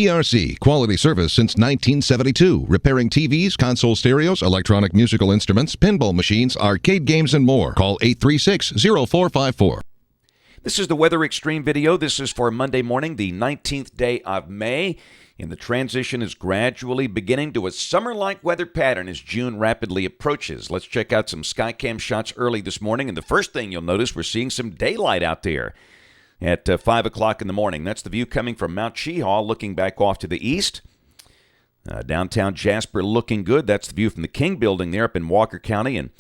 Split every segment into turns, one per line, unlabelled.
ERC, quality service since 1972. Repairing TVs, console stereos, electronic musical instruments, pinball machines, arcade games, and more. Call 836-0454.
This is the Weather Xtreme video. This is for Monday morning, the 19th day of May. And the transition is gradually beginning to a summer-like weather pattern as June rapidly approaches. Let's check out some Skycam shots early this morning. And the first thing you'll notice, we're seeing some daylight out there at 5 o'clock in the morning. That's the view coming from Mount Cheaha, looking back off to the east. Downtown Jasper looking good. That's the view from the King Building there up in Walker County. And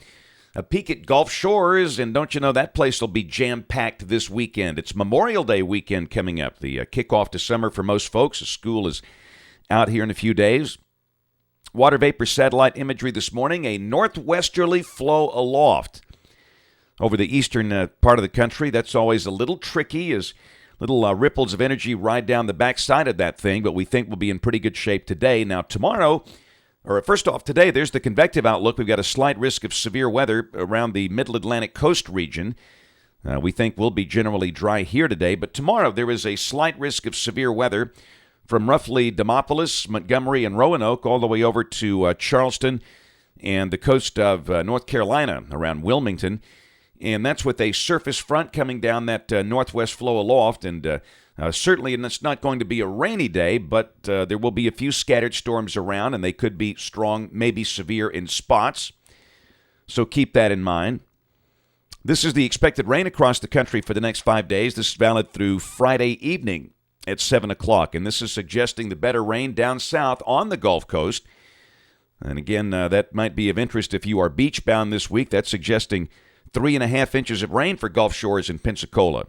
a peek at Gulf Shores, and don't you know that place will be jam-packed this weekend. It's Memorial Day weekend coming up, the kickoff to summer for most folks. The school is out here in a few days. Water vapor satellite imagery this morning, a northwesterly flow aloft over the eastern part of the country. That's always a little tricky as little ripples of energy ride down the backside of that thing, but we think we'll be in pretty good shape today. Now, tomorrow, or first off, today, there's the convective outlook. We've got a slight risk of severe weather around the Middle Atlantic coast region. We think we'll be generally dry here today, but tomorrow there is a slight risk of severe weather from roughly Demopolis, Montgomery, and Roanoke all the way over to Charleston and the coast of North Carolina around Wilmington. And that's with a surface front coming down that northwest flow aloft. And certainly, and it's not going to be a rainy day, but there will be a few scattered storms around, and they could be strong, maybe severe in spots. So keep that in mind. This is the expected rain across the country for the next 5 days. This is valid through Friday evening at 7 o'clock. And this is suggesting the better rain down south on the Gulf Coast. And again, that might be of interest if you are beach-bound this week. That's suggesting 3.5 inches of rain for Gulf Shores and Pensacola.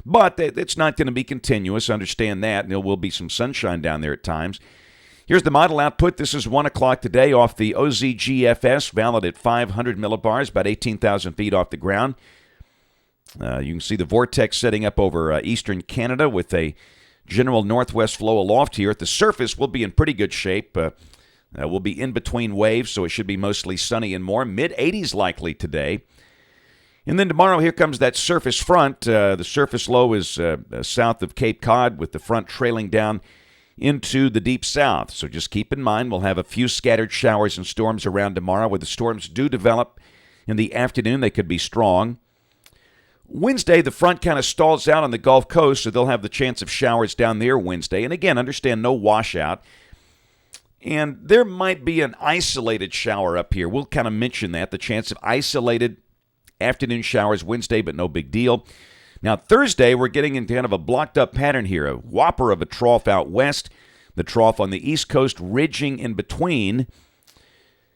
But it's not going to be continuous, understand that, and there will be some sunshine down there at times. Here's the model output. This is 1 o'clock today off the OZGFS, valid at 500 millibars, about 18,000 feet off the ground. You can see the vortex setting up over eastern Canada with a general northwest flow aloft here. At the surface, we'll be in pretty good shape. We'll be in between waves, so it should be mostly sunny and warm. Mid-80s likely today. And then tomorrow, here comes that surface front. The surface low is south of Cape Cod with the front trailing down into the deep south. So just keep in mind, we'll have a few scattered showers and storms around tomorrow. Where the storms do develop in the afternoon, they could be strong. Wednesday, the front kind of stalls out on the Gulf Coast, so they'll have the chance of showers down there Wednesday. And again, understand no washout. And there might be an isolated shower up here. We'll kind of mention that, the chance of isolated afternoon showers Wednesday, but no big deal. Now, Thursday, we're getting into kind of a blocked-up pattern here, a whopper of a trough out west, the trough on the east coast ridging in between.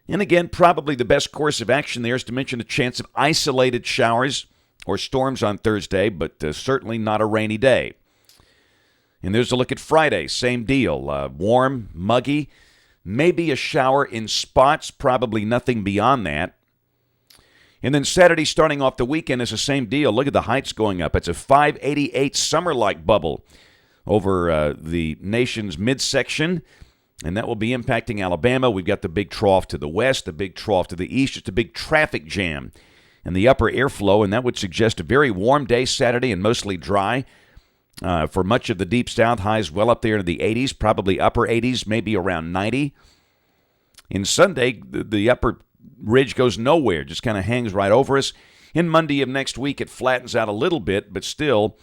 And again, probably the best course of action there is to mention a chance of isolated showers or storms on Thursday, but certainly not a rainy day. And there's a look at Friday, same deal, warm, muggy, maybe a shower in spots, probably nothing beyond that. And then Saturday, starting off the weekend, is the same deal. Look at the heights going up. It's a 588 summer-like bubble over the nation's midsection, and that will be impacting Alabama. We've got the big trough to the west, the big trough to the east, just a big traffic jam in the upper airflow, and that would suggest a very warm day Saturday and mostly dry. For much of the deep south, highs well up there into the 80s, probably upper 80s, maybe around 90. In Sunday, the upper ridge goes nowhere, just kind of hangs right over us. In Monday of next week, it flattens out a little bit, but still,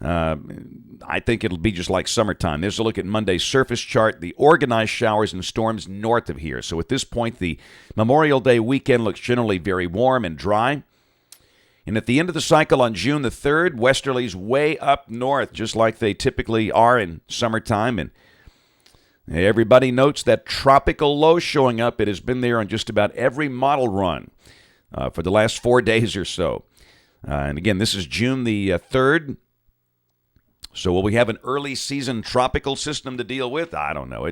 I think it'll be just like summertime. There's a look at Monday's surface chart, the organized showers and storms north of here. So at this point, the Memorial Day weekend looks generally very warm and dry. And at the end of the cycle on June the 3rd, westerlies way up north, just like they typically are in summertime. And everybody notes that tropical low showing up. It has been there on just about every model run for the last 4 days or so. And again, this is June the 3rd. So will we have an early season tropical system to deal with? I don't know.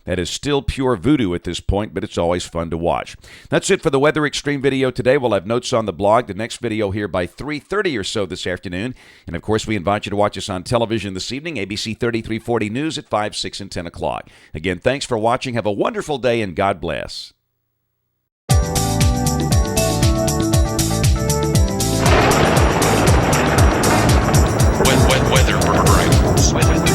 That is still pure voodoo at this point, but it's always fun to watch. That's it for the Weather Xtreme video today. We'll have notes on the blog. The next video here by 3:30 or so this afternoon. And, of course, we invite you to watch us on television this evening, ABC 3340 News at 5, 6, and 10 o'clock. Again, thanks for watching. Have a wonderful day, and God bless. Weather.